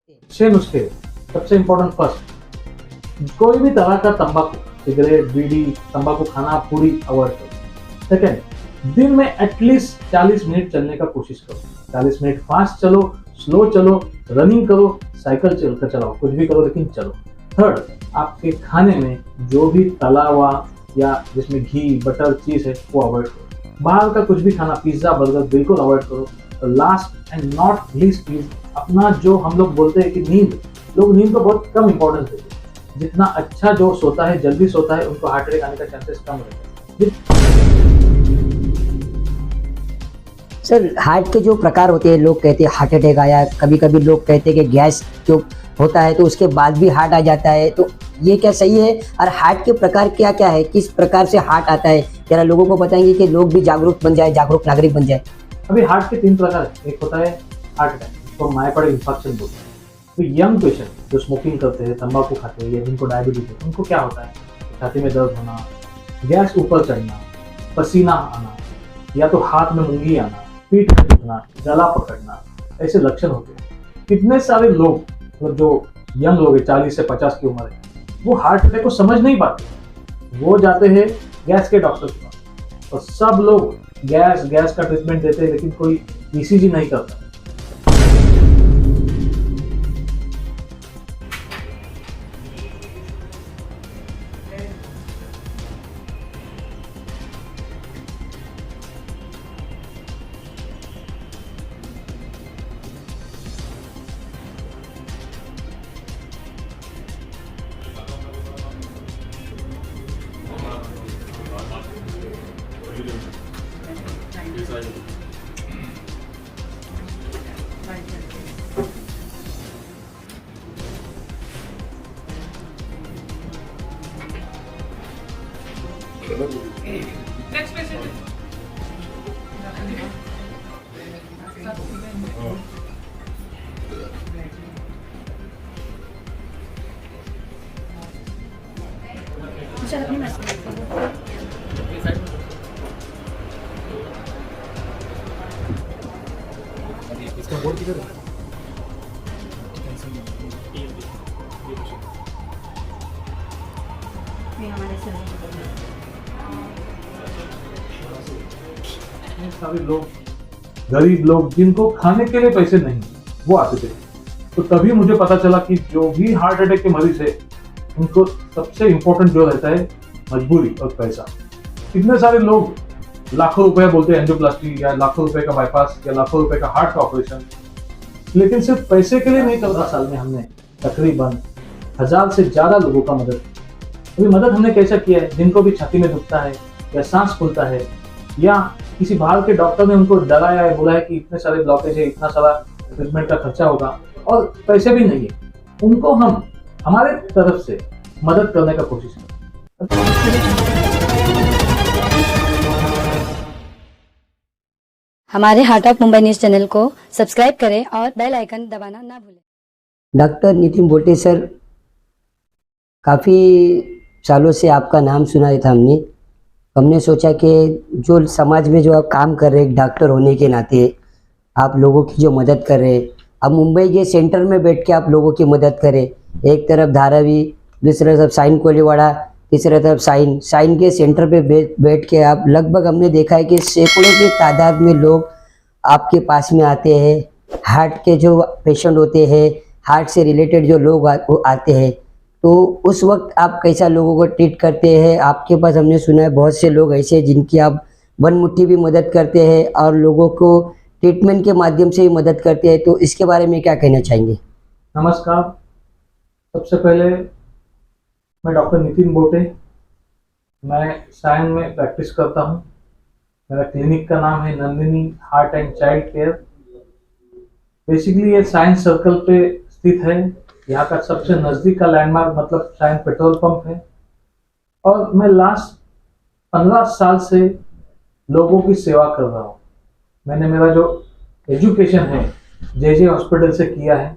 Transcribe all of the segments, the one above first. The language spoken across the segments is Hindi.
छह नुस्खे। सबसे इम्पोर्टेंट फर्स्ट, कोई भी तरह का तंबाकू, सिगरेट, बीड़ी, तंबाकू खाना पूरी अवॉइड करो। सेकेंड, दिन में एटलीस्ट 40 मिनट चलने का कोशिश करो। 40 मिनट फास्ट चलो, स्लो चलो, रनिंग करो, साइकिल चलकर चलाओ, कुछ भी करो लेकिन चलो। थर्ड, आपके खाने में जो भी तला हुआ या जिसमें घी, बटर, चीज है वो अवॉइड करो। बाहर का कुछ भी खाना, पिज्जा, बर्गर बिल्कुल अवॉइड करो। Last and not least please, अपना जो हम लोग बोलते हैं कि नींद, लोग नींद को बहुत कम इंपॉर्टेंस देते हैं। जितना अच्छा जो सोता है, जल्दी सोता है, उनको हार्ट अटैक आने का चांसेस कम रहता है। सर, हार्ट के जो प्रकार होते हैं, लोग कहते हैं हार्ट अटैक आया, कभी कभी लोग कहते हैं कि गैस जो होता है तो उसके बाद भी हार्ट आ जाता है, तो ये क्या सही है? और हार्ट के प्रकार क्या क्या है, किस प्रकार से हार्ट आता है, जरा लोगों को बताएंगे कि लोग भी जागरूक बन जाए, जागरूक नागरिक बन जाए। अभी हार्ट के 3 प्रकार है। एक होता है हार्ट अटैक, जिसको मायोकार्डियल इंफार्क्शन बोलते हैं। तो यंग पेशेंट जो स्मोकिंग करते हैं, तंबाकू खाते हैं या जिनको डायबिटीज है, उनको क्या होता है? छाती में दर्द होना, गैस ऊपर चढ़ना, पसीना आना, या तो हाथ में मुंगी आना, पीठ में दुखना, गला पकड़ना, ऐसे लक्षण होते हैं। कितने सारे लोग, मतलब जो यंग लोग है, 40 से 50 की उम्र है, वो हार्ट अटैक को समझ नहीं पाते। वो जाते हैं गैस के डॉक्टर के पास, और सब लोग गैस का ट्रीटमेंट देते हैं, लेकिन कोई ईसीजी नहीं करता। Next patient. इसका बोर्ड किधर है? सारे लोग, गरीब लोग जिनको खाने के लिए पैसे नहीं, वो आते थे। तो तभी मुझे पता चला कि जो भी हार्ट अटैक के मरीज है, उनको सबसे इंपॉर्टेंट जो रहता है मजबूरी और पैसा। कितने सारे लोग लाखों रुपए बोलते हैं एंजियोप्लास्टी, या लाखों रुपए का बाईपास, या लाखों रुपए का हार्ट का ऑपरेशन, लेकिन सिर्फ पैसे के लिए नहीं करता। साल में हमने तकरीबन 1000 से ज्यादा लोगों का मदद। अभी मदद हमने कैसा किया है? जिनको भी छाती में दुखता है या सांस फूलता है, या किसी बाहर के डॉक्टर ने उनको डराया है, बोला है कि इतने सारे ब्लॉकेज है, इतना सारा ट्रीटमेंट का खर्चा होगा और पैसे भी नहीं है, उनको हम हमारे तरफ से मदद करने का कोशिश करें। हमारे heart of Mumbai news channel को सब्सक्राइब करें और बेल आइकन दबाना ना भूलें। डॉक्टर नितिन बोटे सर, काफ़ी सालों से आपका नाम सुना था हमने सोचा कि जो समाज में जो आप काम कर रहे हैं, डॉक्टर होने के नाते आप लोगों की जो मदद कर रहे हैं, अब मुंबई के सेंटर में बैठ के आप लोगों की मदद करें। एक तरफ धारावी, दूसरी तरफ साइन कोलीवाड़ा, तीसरी तरफ साइन के सेंटर पे बैठ के आप, लगभग हमने देखा है कि सैकड़ों की तादाद में लोग आपके पास में आते हैं। हार्ट के जो पेशेंट होते हैं, हार्ट से रिलेटेड जो लोग आते हैं, तो उस वक्त आप कैसा लोगों को ट्रीट करते हैं? आपके पास हमने सुना है बहुत से लोग ऐसे जिनकी आप वन मुट्ठी भी मदद करते हैं और लोगों को ट्रीटमेंट के माध्यम से ही मदद करते हैं, तो इसके बारे में क्या कहना चाहेंगे? नमस्कार। सबसे पहले मैं डॉक्टर नितिन बोटे, मैं साइन में प्रैक्टिस करता हूँ। मेरा क्लिनिक का नाम है Nandini heart and child care. Basically ये साइंस सर्कल पे स्थित है। यहाँ का सबसे नज़दीक का लैंडमार्क मतलब साइन पेट्रोल पंप है। और मैं लास्ट 15 साल से लोगों की सेवा कर रहा हूँ। मैंने मेरा जो एजुकेशन है जेजे हॉस्पिटल से किया है,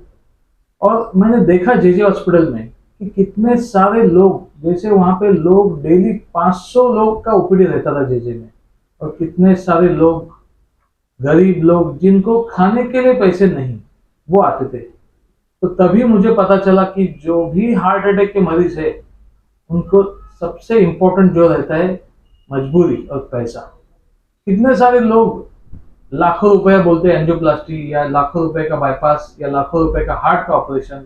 और मैंने देखा जेजे हॉस्पिटल में कि कितने सारे लोग, जैसे वहाँ पे लोग डेली 500 लोग का ओपीडी रहता था जेजे में, और कितने सारे लोग, गरीब लोग जिनको खाने के लिए पैसे नहीं, वो आते थे। तो तभी मुझे पता चला कि जो भी हार्ट अटैक के मरीज है उनको सबसे इम्पोर्टेंट जो रहता है मजबूरी और पैसा। कितने सारे लोग लाखों रुपया बोलते हैं एंजियोप्लास्टी या लाखों रुपए का बाईपास या लाखों रुपए का हार्ट का ऑपरेशन,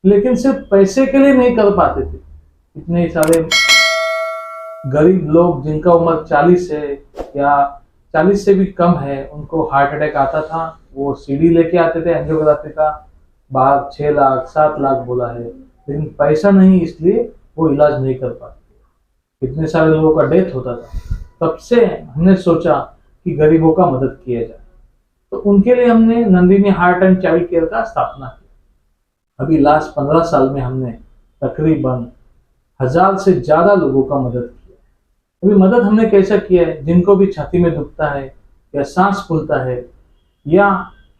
लेकिन सिर्फ पैसे के लिए नहीं कर पाते थे। इतने सारे गरीब लोग जिनका उम्र 40 है या 40 से भी कम है, उनको हार्ट अटैक आता था, वो सीडी लेके आते थे एंजियोग्राफी का, बाहर 6 लाख 7 लाख बोला है, लेकिन पैसा नहीं, इसलिए वो इलाज नहीं कर पाते। कितने सारे लोगों का डेथ होता था। तब से हमने सोचा कि गरीबों का मदद किया जाए, तो उनके लिए हमने Nandini heart and child care का स्थापना की। अभी लास्ट 15 साल में हमने तकरीबन 1000 से ज्यादा लोगों का मदद किया। अभी मदद हमने कैसा किया है, जिनको भी छाती में दुखता है या सांस फूलता है या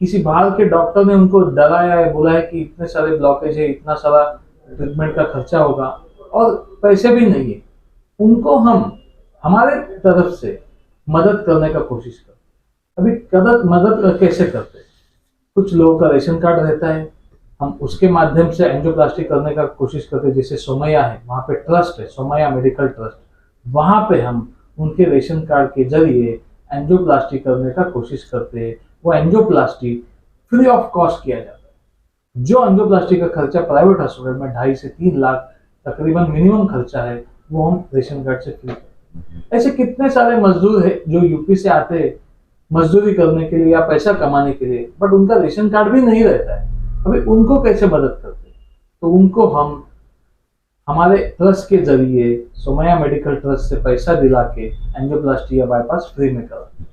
किसी बाहर के डॉक्टर ने उनको डराया है, बोला है कि इतने सारे ब्लॉकेज है, इतना सारा ट्रीटमेंट का खर्चा होगा और पैसे भी नहीं है, उनको हम हमारे तरफ से मदद करने का कोशिश करते। अभी मदद कैसे करते हैं? कुछ लोगों का रेशन कार्ड रहता है, हम उसके माध्यम से एंजियोप्लास्टी करने का कोशिश करते हैं। जैसे सोमैया है, वहाँ पे ट्रस्ट है, सोमैया मेडिकल ट्रस्ट, वहाँ पे हम उनके रेशन कार्ड के जरिए एंजियोप्लास्टी करने का कोशिश करते हैं। वो एंजियोप्लास्टी फ्री ऑफ कॉस्ट किया जाता है। जो एंजियोप्लास्टी का खर्चा प्राइवेट हॉस्पिटल में 2.5 से 3 लाख तकरीबन मिनिमम खर्चा है, वो हम रेशन कार्ड से फ्री करते हैं। ऐसे कितने सारे मजदूर है जो यूपी से आते हैं मजदूरी करने के लिए या पैसा कमाने के लिए, बट उनका रेशन कार्ड भी नहीं रहता है। अभी उनको कैसे मदद करते हैं? तो उनको हम हमारे ट्रस्ट के जरिए, सोमैया मेडिकल ट्रस्ट से पैसा दिला के एंजियोप्लास्टी या बाईपास फ्री में कराते हैं।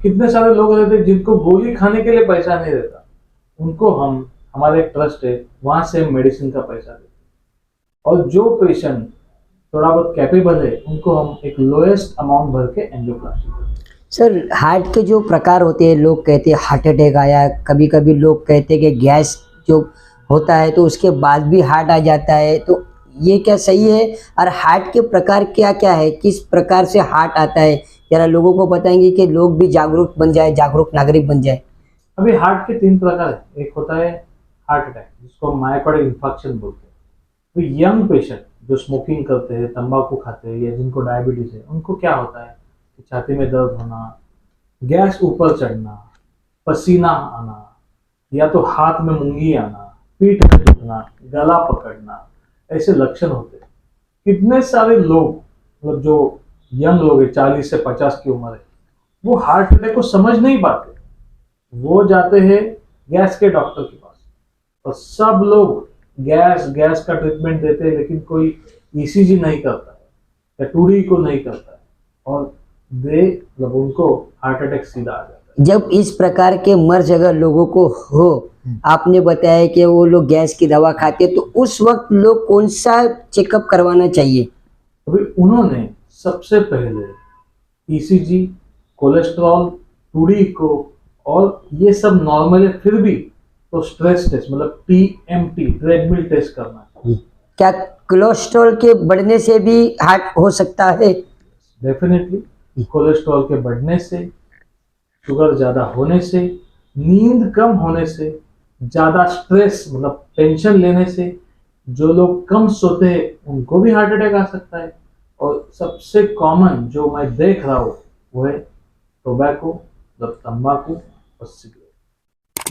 कितने सारे लोग रहते हैं जिनको गोली खाने के लिए पैसा नहीं रहता, उनको हम, हमारे एक ट्रस्ट है, वहां से मेडिसिन का पैसा देते हैं। और जो पेशेंट थोड़ा बहुत कैपेबल है, उनको हम एक लोएस्ट अमाउंट भर के एंजियोप्लास्टी करते हैं। सर, हार्ट के जो प्रकार होते हैं, लोग कहते हैं हार्ट अटैक आया, कभी कभी लोग कहते हैं कि गैस जो होता है तो उसके बाद भी हार्ट आ जाता है, तो ये क्या सही है? और हार्ट के प्रकार क्या क्या है, किस प्रकार से हार्ट आता है, जरा लोगों को बताएंगे कि लोग भी जागरूक बन जाए, जागरूक नागरिक बन जाए। अभी हार्ट के 3 प्रकार है। एक होता है हार्ट अटैक, जिसको मायोकार्डियल इंफार्क्शन बोलते हैं। तो यंग पेशेंट जो स्मोकिंग करते हैं, तंबाकू खाते हैं या जिनको डायबिटीज है, उनको क्या होता है कि छाती में दर्द होना, गैस ऊपर चढ़ना, पसीना आना, या तो हाथ में मुंगी आना, पीठ में दुखना, गला पकड़ना, ऐसे लक्षण होते हैं। कितने सारे लोग, मतलब जो यंग लोग हैं, 40 से 50 की उम्र है, वो हार्ट अटैक को समझ नहीं पाते, वो जाते हैं गैस के डॉक्टर के पास, और सब लोग गैस का ट्रीटमेंट देते हैं, लेकिन कोई ईसीजी नहीं करता है या टूडी को नहीं करता है, और मतलब उनको हार्ट अटैक सीधा आ जाता है। जब इस प्रकार के मर्ज अगर लोगों को हो, आपने बताया कि वो लोग गैस की दवा खाते, तो उस वक्त लोग कौन सा चेकअप करवाना चाहिए? अभी उन्होंने सबसे पहले ईसीजी, कोलेस्ट्रॉल, टूडी को, और ये सब नॉर्मल है फिर भी तो स्ट्रेस टेस्ट, मतलब टीएमटी, ट्रेडमिल टेस्ट करना है। क्या कोलेस्ट्रॉल के बढ़ने से भी हार्ट हो सकता है? डेफिनेटली, कोलेस्ट्रॉल के बढ़ने से, शुगर ज्यादा होने से, नींद कम होने से, ज्यादा स्ट्रेस मतलब टेंशन लेने से, जो लोग कम सोते हैं उनको भी हार्ट अटैक आ सकता है। और सबसे कॉमन जो मैं देख रहा हूँ वो है टोबैको, मतलब तंबाकू और सिगरेट।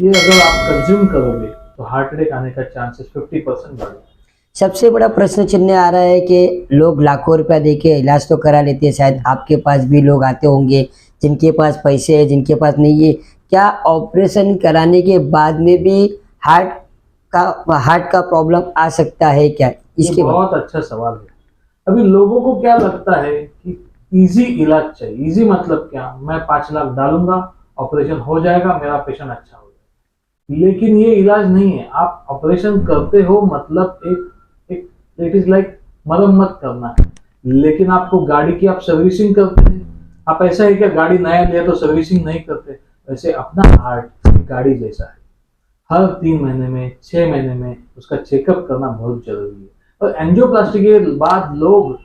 ये अगर आप कंज्यूम करोगे तो हार्ट अटैक आने का चांसेस 50% बढ़ जाए। सबसे बड़ा प्रश्न चिन्ह आ रहा है कि लोग लाखों रुपया देके इलाज तो करा लेते हैं, शायद आपके पास भी लोग आते होंगे जिनके पास पैसे है, जिनके पास नहीं है। क्या ऑपरेशन कराने के बाद में भी हार्ट का प्रॉब्लम आ सकता है क्या? इसके बहुत अच्छा सवाल है। अभी लोगों को क्या लगता है कि इजी इलाज चाहिए। इजी मतलब क्या, मैं 5 लाख डालूंगा, ऑपरेशन हो जाएगा, मेरा पेशेंट अच्छा हो जाएगा। लेकिन ये इलाज नहीं है। आप ऑपरेशन करते हो मतलब इट इज लाइक मरम्मत करना है। लेकिन आपको गाड़ी की आप सर्विसिंग करते हैं। आप ऐसा है क्या, गाड़ी नया लिया तो सर्विसिंग नहीं करते? वैसे अपना हार्ट गाड़ी जैसा है, हर 3 महीने में, 6 महीने में उसका चेकअप करना बहुत जरूरी है। और एंजियोप्लास्टी के बाद लोग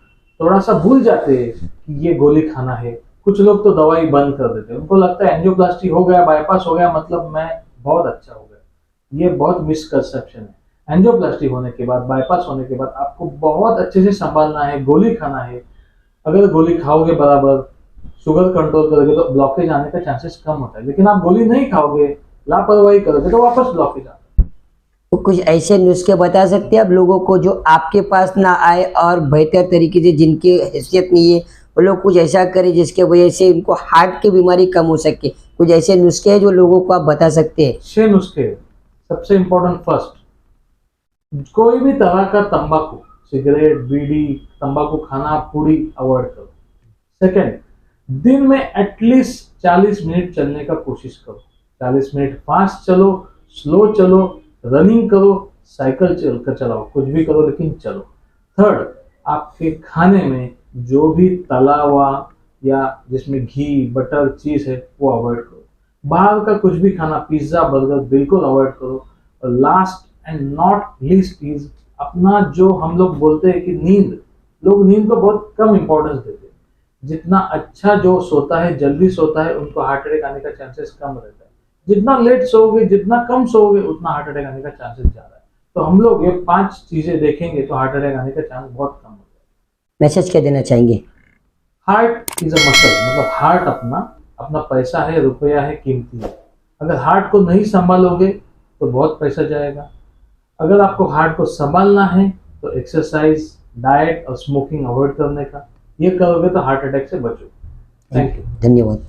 थोड़ा सा भूल जाते हैं कि ये गोली खाना है। कुछ लोग तो दवाई बंद कर देते हैं, उनको लगता है एंजियोप्लास्टी हो गया, बाईपास हो गया, मतलब मैं बहुत अच्छा हो गया। ये बहुत मिसकंसेप्शन है। एंजियोप्लास्टी होने के बाद, बाईपास होने के बाद आपको बहुत अच्छे से संभालना है, गोली खाना है। अगर गोली खाओगे बराबर, शुगर कंट्रोल करोगे तो ब्लॉकेज आने का चांसेस कम होता है। लेकिन आप गोली नहीं खाओगे, लापरवाही करोगे तो वापस ब्लॉकेज आता है। तो कुछ ऐसे नुस्खे बता सकते हैं आप लोगों को जो आपके पास ना आए और बेहतर तरीके से जिनकी हैसियत नहीं है वो लोग कुछ ऐसा करें जिसके वजह से उनको हार्ट की बीमारी कम हो सके? कुछ ऐसे नुस्खे हैं जो लोगों को आप बता सकते हैं? 6 नुस्खे। सबसे इंपॉर्टेंट, फर्स्ट, कोई भी तरह का तंबाकू, सिगरेट, बीड़ी, तंबाकू खाना, पूड़ी अवॉइड करो। सेकंड, दिन में एटलीस्ट 40 मिनट चलने का कोशिश करो। 40 मिनट फास्ट चलो, स्लो चलो, रनिंग करो, साइकिल चलकर चलाओ, कुछ भी करो लेकिन चलो। थर्ड, आपके खाने में जो भी तला हुआ या जिसमें घी, बटर, चीज है वो अवॉइड करो। बाहर का कुछ भी खाना, पिज्जा, बर्गर बिल्कुल अवॉइड करो। और last and not least is अपना जो हम लोग बोलते हैं कि नींद, लोग नींद को बहुत कम इंपॉर्टेंस देते हैं। जितना अच्छा जो सोता है, जल्दी सोता है, उनको हार्ट अटैक आने का चांसेस कम रहता है। जितना लेट सोओगे, जितना कम सोओगे, उतना हार्ट अटैक आने का चांसेस ज्यादा है। तो हम लोग ये 5 चीजें देखेंगे तो हार्ट अटैक आने का चांस बहुत कम हो जाएगा। मैसेज क्या देना चाहेंगे? हार्ट इज अ मसल, मतलब हार्ट अपना अपना पैसा है, रुपया है, कीमती है। अगर हार्ट को नहीं संभालोगे तो बहुत पैसा जाएगा। अगर आपको हार्ट को संभालना है तो एक्सरसाइज, डाइट और स्मोकिंग अवॉइड करने का, ये करोगे तो हार्ट अटैक से बचोगे। Thank you. धन्यवाद।